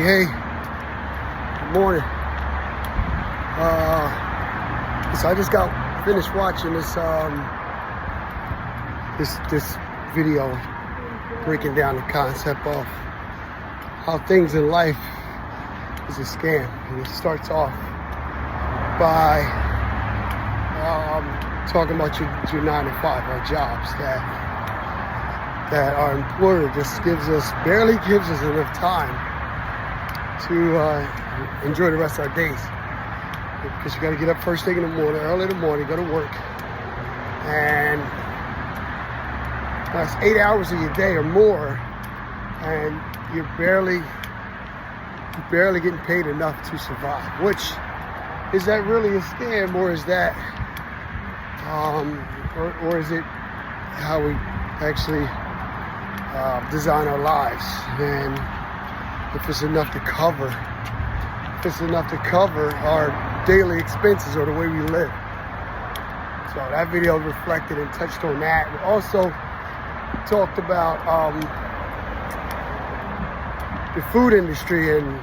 Hey, good morning. So I just got finished watching this this video breaking down the concept of how things in life is a scam. And it starts off by talking about your 9 to 5, our jobs that our employer just barely gives us enough time to enjoy the rest of our days. Because you got to get up first thing in the morning, early in the morning, go to work, and that's 8 hours of your day or more, and you're barely getting paid enough to survive. Which, is that really a scam, or is that or is it how we actually design our lives? And if it's enough to cover our daily expenses or the way we live. So that video reflected and touched on that. We also talked about the food industry and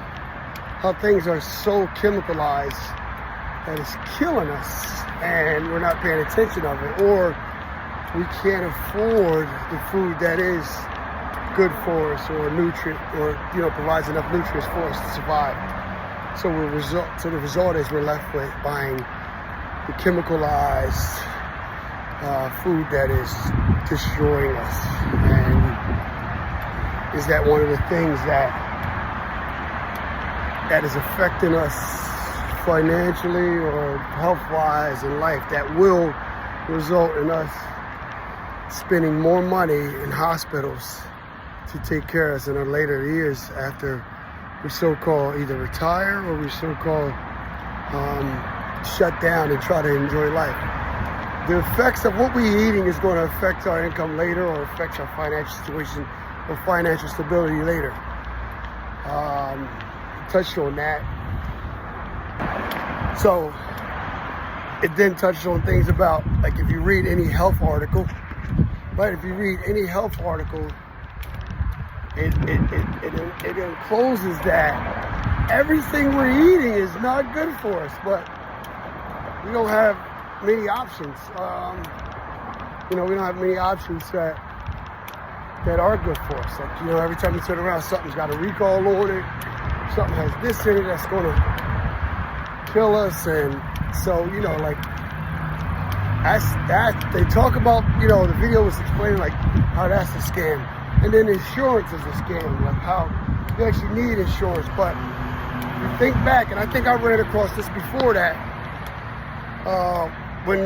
how things are so chemicalized that it's killing us, and we're not paying attention of it, or we can't afford the food that is good for us, or provides enough nutrients for us to survive. So the result is we're left with buying the chemicalized food that is destroying us. And is that one of the things that is affecting us financially or health-wise in life, that will result in us spending more money in hospitals to take care of us in our later years after we so-called either retire or we so-called shut down and try to enjoy life. The effects of what we're eating is going to affect our income later, or affect our financial situation or financial stability later. Touched on that. So it then touched on things about, like, if you read any health article, right? If you read any health article, it encloses that everything we're eating is not good for us, but we don't have many options. We don't have many options that are good for us. Like, every time you turn around, something's got a recall on it. Something has this in it that's going to kill us. And so, that's they talk about, the video was explaining like how that's a scam. And then insurance is a scam, like how you actually need insurance. But you think back, and I think I ran across this before, that when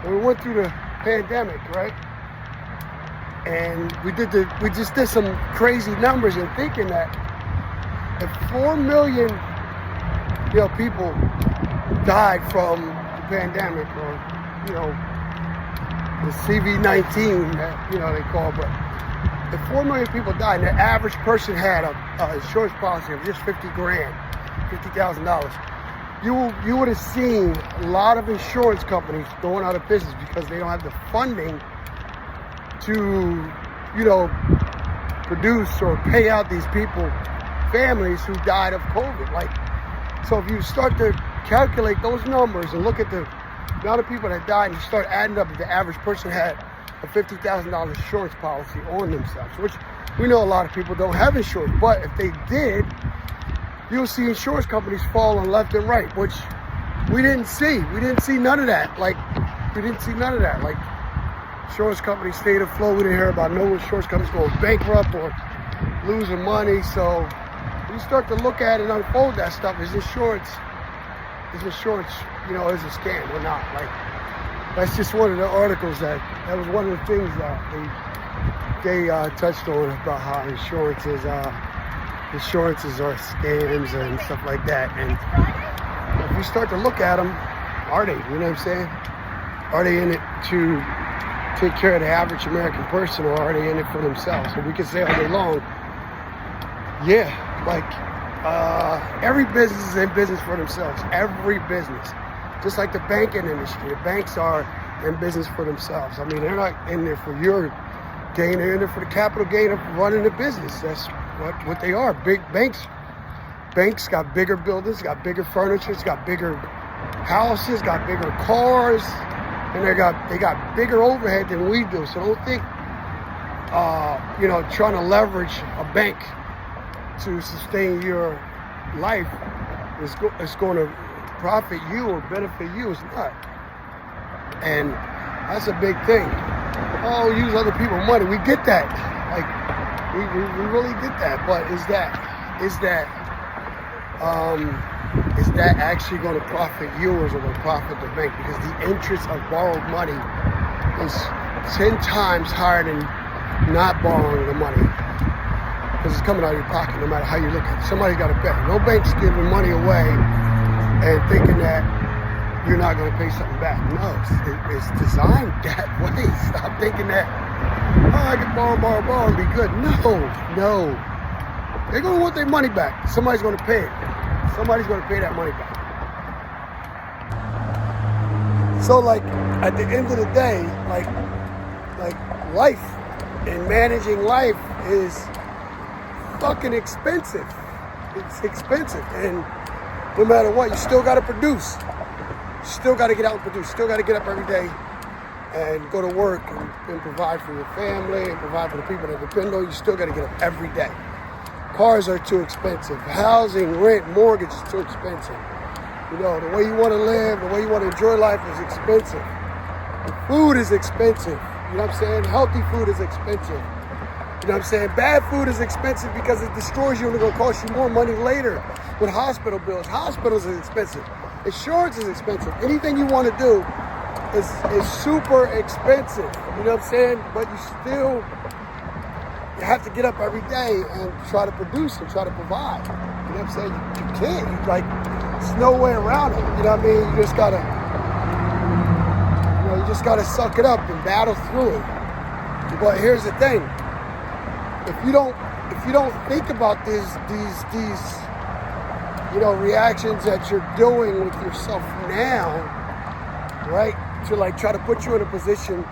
we went through the pandemic, right? And we just did some crazy numbers, and thinking that if 4 million people died from the pandemic, or the CV-19 that they call, but if 4 million people died and the average person had a insurance policy of just $50,000, you would have seen a lot of insurance companies going out of business because they don't have the funding to, produce or pay out these families who died of COVID. So if you start to calculate those numbers and look at the amount of people that died, and you start adding up, the average person had a $50,000 insurance policy on themselves, which we know a lot of people don't have insurance. But if they did, you'll see insurance companies falling left and right, which we didn't see. We didn't see none of that. Insurance companies stayed afloat. We didn't hear about no insurance companies going bankrupt or losing money. So when you start to look at and unfold that stuff, is insurance, is a scam or not? That's just one of the articles that was one of the things that they touched on, about how insurances are scams and stuff like that. And if you start to look at them, are they? You know what I'm saying? Are they in it to take care of the average American person, or are they in it for themselves? So we can say all day long, yeah, every business is in business for themselves. Every business. Just like the banking industry. The banks are in business for themselves. I mean, they're not in there for your gain. They're in there for the capital gain of running the business. That's what they are. Big banks Banks got bigger buildings, got bigger furniture, got bigger houses, got bigger cars, and they got bigger overhead than we do. So don't think, trying to leverage a bank to sustain your life is going to profit you or benefit you. It's not. And that's a big thing. Oh, use other people's money. We get that. Like, we really get that. But is that actually going to profit you or is it going to profit the bank? Because the interest of borrowed money is 10 times higher than not borrowing the money. Because it's coming out of your pocket no matter how you look at it. Somebody's got to pay. No bank's giving money away and thinking that you're not going to pay something back. No, it's designed that way. Stop thinking that, I can borrow and be good. No. They're going to want their money back. Somebody's going to pay it. Somebody's going to pay that money back. So, like, at the end of the day, like life and managing life is fucking expensive. It's expensive. And no matter what, you still got to produce. You still got to get out and produce. Still got to get up every day and go to work and provide for your family and provide for the people that depend on you. You still got to get up every day. Cars are too expensive. Housing, rent, mortgage is too expensive. The way you want to live, the way you want to enjoy life is expensive. The food is expensive. You know what I'm saying? Healthy food is expensive. You know what I'm saying? Bad food is expensive because it destroys you and it's going to cost you more money later with hospital bills. Hospitals is expensive. Insurance is expensive. Anything you want to do is super expensive. You know what I'm saying? But you have to get up every day and try to produce and try to provide. You know what I'm saying? You can't. There's no way around it. You know what I mean? You just gotta suck it up and battle through it. But here's the thing. If you don't think about these reactions that you're doing with yourself now, right? To try to put you in a position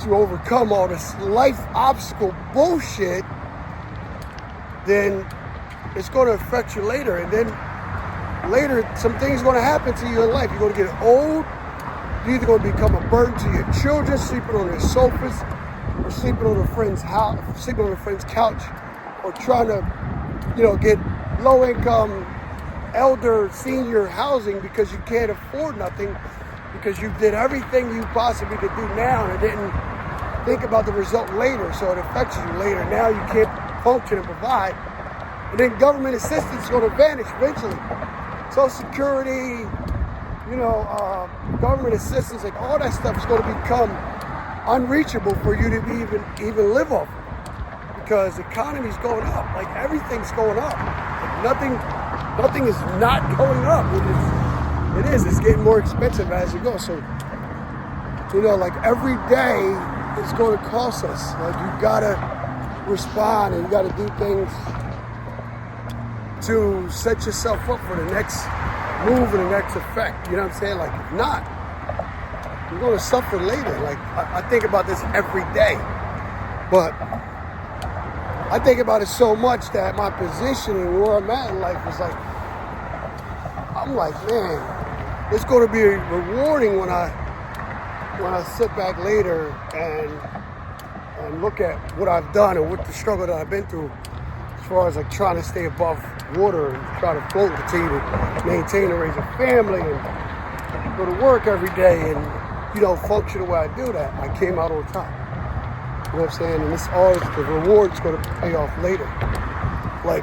to overcome all this life obstacle bullshit, then it's going to affect you later. And then later, some things are going to happen to you in life. You're going to get old. You're either going to become a burden to your children, sleeping on their sofas, or sleeping on a friend's house, sleeping on a friend's couch, or trying to, get low-income, elder, senior housing because you can't afford nothing, because you did everything you possibly could do now and didn't think about the result later, so it affects you later. Now you can't function and provide. And then government assistance is going to vanish eventually. Social Security, government assistance, all that stuff is going to become unreachable for you to even live off of. Because the economy's going up. Everything's going up. Nothing is not going up. It is. It's getting more expensive as it goes. So, every day it's going to cost us. You gotta respond and you gotta do things to set yourself up for the next move and the next effect. You know what I'm saying? If not, you're going to suffer later. I think about this every day. But I think about it so much that my position and where I'm at in life is I'm man, it's going to be rewarding when I sit back later and look at what I've done and what the struggle that I've been through, as far as trying to stay above water and try to float and continue to maintain and raise a family and go to work every day and function the way I do that. I came out on top. You know what I'm saying? And it's all the reward's going to pay off later. The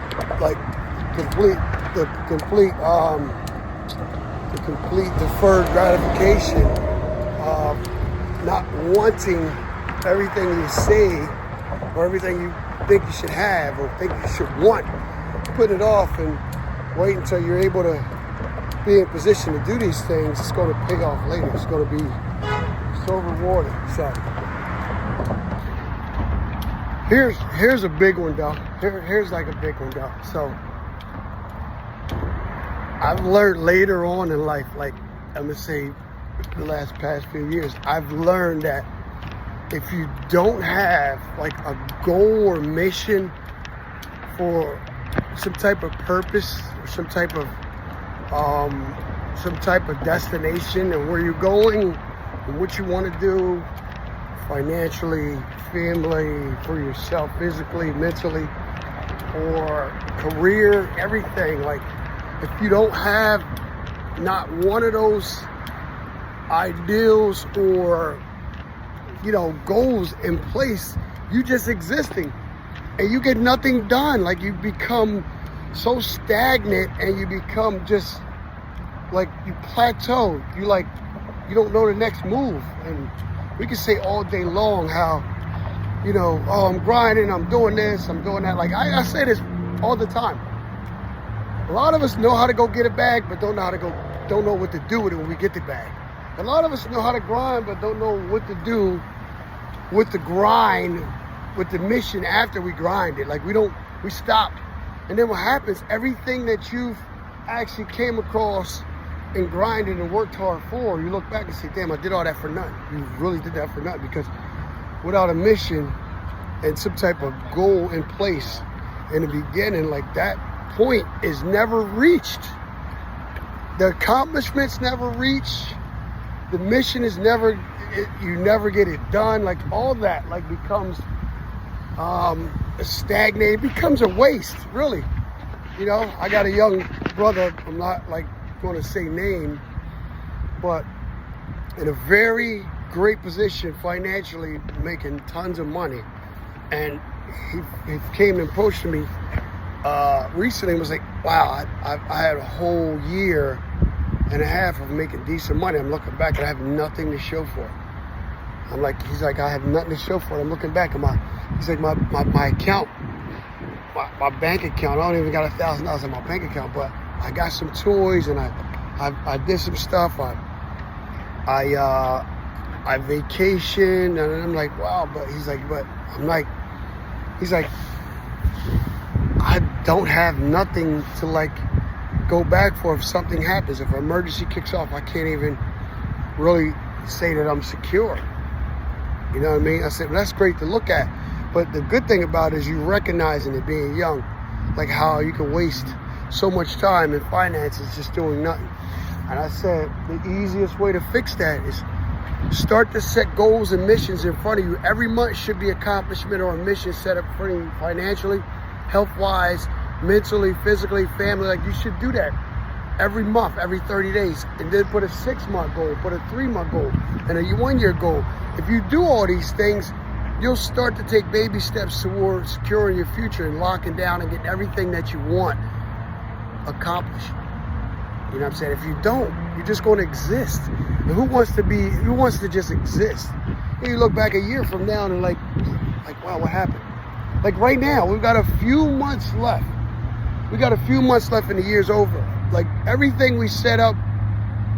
complete deferred gratification of not wanting everything you see or everything you think you should have or think you should want, putting it off and wait until you're able to be in position to do these things. It's going to pay off later. It's going to be so rewarding. So here's a big one though. Here's a big one though. So I've learned later on in life, I'm gonna say the past few years, I've learned that if you don't have a goal or mission some type of purpose, or some type of destination, and where you're going, and what you want to do financially, family, for yourself, physically, mentally, or career, everything. Like, if you don't have not one of those ideals or, goals in place, you just existing and you get nothing done. Like, you become so stagnant and you become just like, you plateau. You don't know the next move. And we can say all day long how, oh, I'm grinding, I'm doing this, I'm doing that. Like, I say this all the time. A lot of us know how to go get a bag, but don't know what to do with it when we get the bag. A lot of us know how to grind, but don't know what to do with the grind, with the mission after we grind it. Like, we stop. And then what happens, everything that you've actually came across and grinded and worked hard for, you look back and say, damn, I did all that for nothing. You really did that for nothing, because without a mission and some type of goal in place in the beginning, like, that point is never reached. The accomplishments never reach. The mission is you never get it done. Like, all that becomes stagnated, becomes a waste, really. I got a young brother, I'm not going to say name, but in a very great position financially, making tons of money. And he came and approached me recently and was like, wow, I had a whole year and a half of making decent money. I'm looking back and I have nothing to show for it. He's like, I have nothing to show for it. I'm looking back at my account, my bank account. I don't even got $1,000 in my bank account, but I got some toys and I did some stuff. I vacationed, and I'm like, wow. But he's like, I don't have nothing to go back for if something happens. If an emergency kicks off, I can't even really say that I'm secure. You know what I mean? I said, well, that's great to look at. But the good thing about it is you recognizing it being young, like how you can waste so much time in finances just doing nothing. And I said, the easiest way to fix that is start to set goals and missions in front of you. Every month should be accomplishment or a mission set up for you financially, health-wise, mentally, physically, family. Like, you should do that every month, every 30 days. And then put a 6-month goal, put a 3-month goal, and a 1-year goal. If you do all these things, you'll start to take baby steps towards securing your future and locking down and getting everything that you want accomplished. You know what I'm saying? If you don't, you're just going to exist. And who wants to just exist? And you look back a year from now and like, wow, what happened? Like, right now, we've got a few months left. We got a few months left and the year's over. Like, everything we set up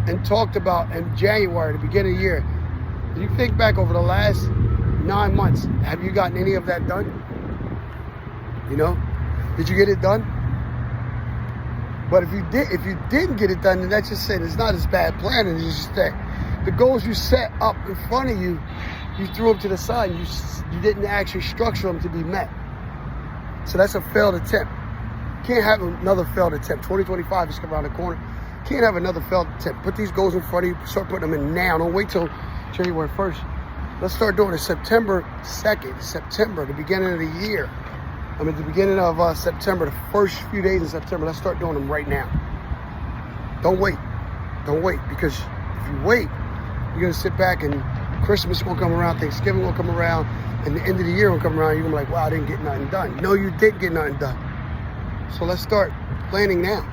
and talked about in January, the beginning of the year, you think back over the last 9 months, have you gotten any of that done? Did you get it done? But if you didn't get it done, then that's just saying it's not as bad planning. It's just that the goals you set up in front of you, you threw them to the side. You didn't actually structure them to be met. So that's a failed attempt. Can't have another failed attempt. 2025 is coming around the corner. Can't have another failed attempt. Put these goals in front of you. Start putting them in now. Don't wait till January 1st. Let's start doing it September 2nd, September, the beginning of the year. The beginning of September, the first few days in September. Let's start doing them right now. Don't wait. Don't wait, because if you wait, you're going to sit back and Christmas will come around, Thanksgiving will come around, and the end of the year will come around. You're going to be like, wow, I didn't get nothing done. No, you didn't get nothing done. So let's start planning now.